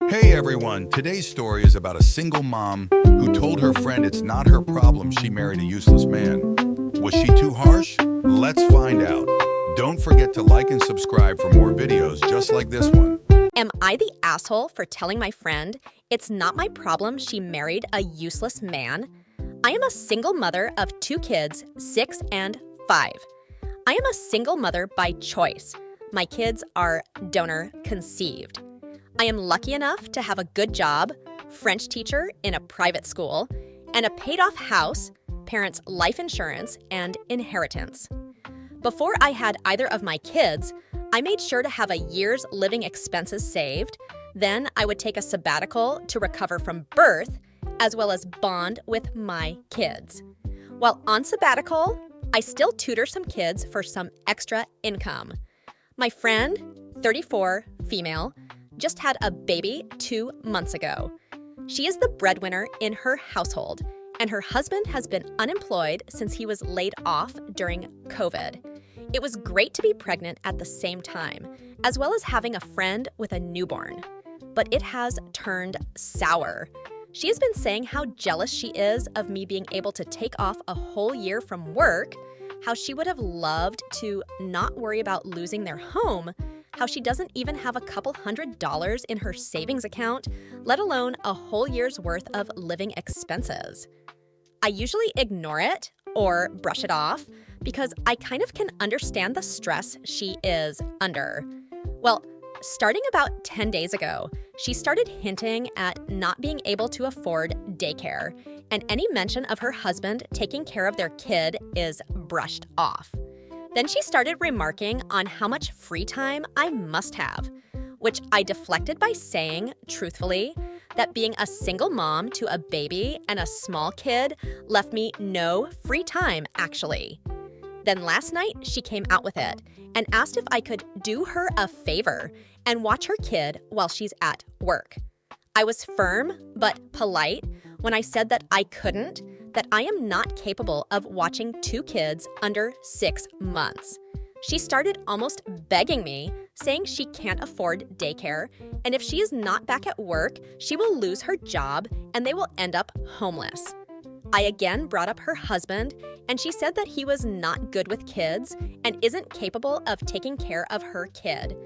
Hey everyone, today's story is about a single mom who told her friend it's not her problem she married a useless man. Was she too harsh? Let's find out. Don't forget to like and subscribe for more videos just like this one. Am I the asshole for telling my friend it's not my problem she married a useless man? I am a single mother of 2 kids, 6 and 5. I am a single mother by choice. My kids are donor conceived. I am lucky enough to have a good job, French teacher in a private school, and a paid-off house, parents' life insurance, and inheritance. Before I had either of my kids, I made sure to have a year's living expenses saved. Then I would take a sabbatical to recover from birth, as well as bond with my kids. While on sabbatical, I still tutor some kids for some extra income. My friend, 34, female, just had a baby 2 months ago. She is the breadwinner in her household, and her husband has been unemployed since he was laid off during COVID. It was great to be pregnant at the same time, as well as having a friend with a newborn. But it has turned sour. She has been saying how jealous she is of me being able to take off a whole year from work, how she would have loved to not worry about losing their home, how she doesn't even have a couple $100s in her savings account, let alone a whole year's worth of living expenses. I usually ignore it or brush it off because I kind of can understand the stress she is under. Well, starting about 10 days ago, she started hinting at not being able to afford daycare, and any mention of her husband taking care of their kid is brushed off. Then she started remarking on how much free time I must have, which I deflected by saying, truthfully, that being a single mom to a baby and a small kid left me no free time, actually. Then last night, she came out with it and asked if I could do her a favor and watch her kid while she's at work. I was firm but polite when I said that I couldn't, that I am not capable of watching 2 kids under 6 months. She started almost begging me, saying she can't afford daycare, and if she is not back at work, she will lose her job and they will end up homeless. I again brought up her husband, and she said that he was not good with kids and isn't capable of taking care of her kid.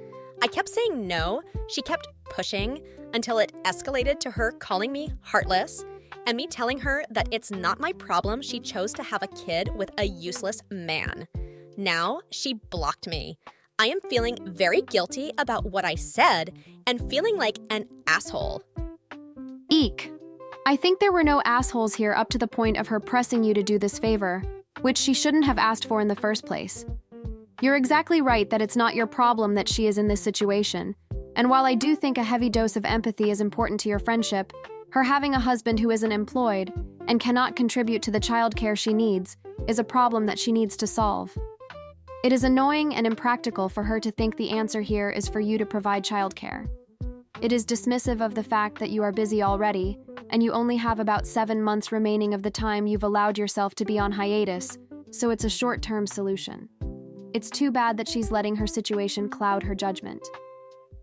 I kept saying no, she kept pushing until it escalated to her calling me heartless, and me telling her that it's not my problem she chose to have a kid with a useless man. Now she blocked me. I am feeling very guilty about what I said and feeling like an asshole. Eek. I think there were no assholes here up to the point of her pressing you to do this favor, which she shouldn't have asked for in the first place. You're exactly right that it's not your problem that she is in this situation, and while I do think a heavy dose of empathy is important to your friendship, her having a husband who isn't employed and cannot contribute to the childcare she needs is a problem that she needs to solve. It is annoying and impractical for her to think the answer here is for you to provide childcare. It is dismissive of the fact that you are busy already, and you only have about 7 months remaining of the time you've allowed yourself to be on hiatus, so it's a short-term solution. It's too bad that she's letting her situation cloud her judgment.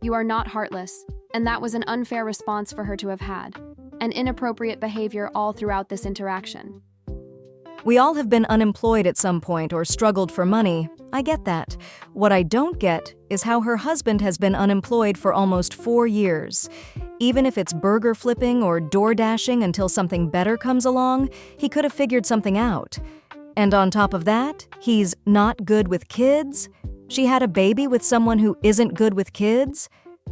You are not heartless, and that was an unfair response for her to have had, and inappropriate behavior all throughout this interaction. We all have been unemployed at some point or struggled for money. I get that. What I don't get is how her husband has been unemployed for almost 4 years. Even if it's burger flipping or door dashing until something better comes along, he could have figured something out. And on top of that, he's not good with kids? She had a baby with someone who isn't good with kids?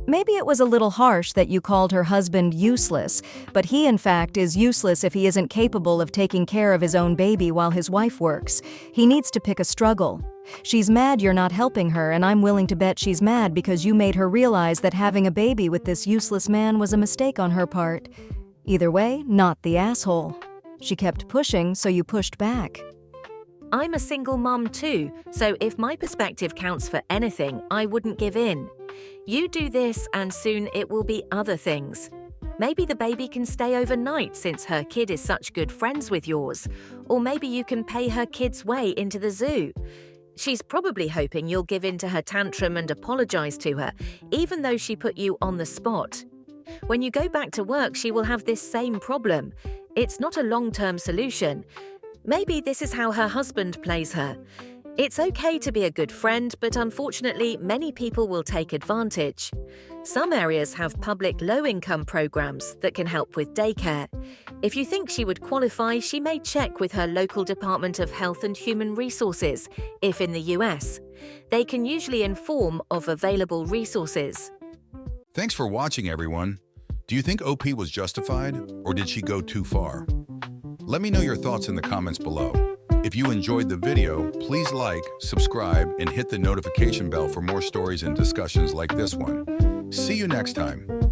Maybe it was a little harsh that you called her husband useless, but he in fact is useless if he isn't capable of taking care of his own baby while his wife works. He needs to pick a struggle. She's mad you're not helping her, and I'm willing to bet she's mad because you made her realize that having a baby with this useless man was a mistake on her part. Either way, not the asshole. She kept pushing, so you pushed back. I'm a single mum too, so if my perspective counts for anything, I wouldn't give in. You do this and soon it will be other things. Maybe the baby can stay overnight since her kid is such good friends with yours, or maybe you can pay her kid's way into the zoo. She's probably hoping you'll give in to her tantrum and apologize to her, even though she put you on the spot. When you go back to work, she will have this same problem. It's not a long-term solution. Maybe this is how her husband plays her. It's okay to be a good friend, but unfortunately, many people will take advantage. Some areas have public low-income programs that can help with daycare. If you think she would qualify, she may check with her local Department of Health and Human Resources, if in the US. They can usually inform of available resources. Thanks for watching, everyone. Do you think OP was justified, or did she go too far? Let me know your thoughts in the comments below. If you enjoyed the video, please like, subscribe, and hit the notification bell for more stories and discussions like this one. See you next time.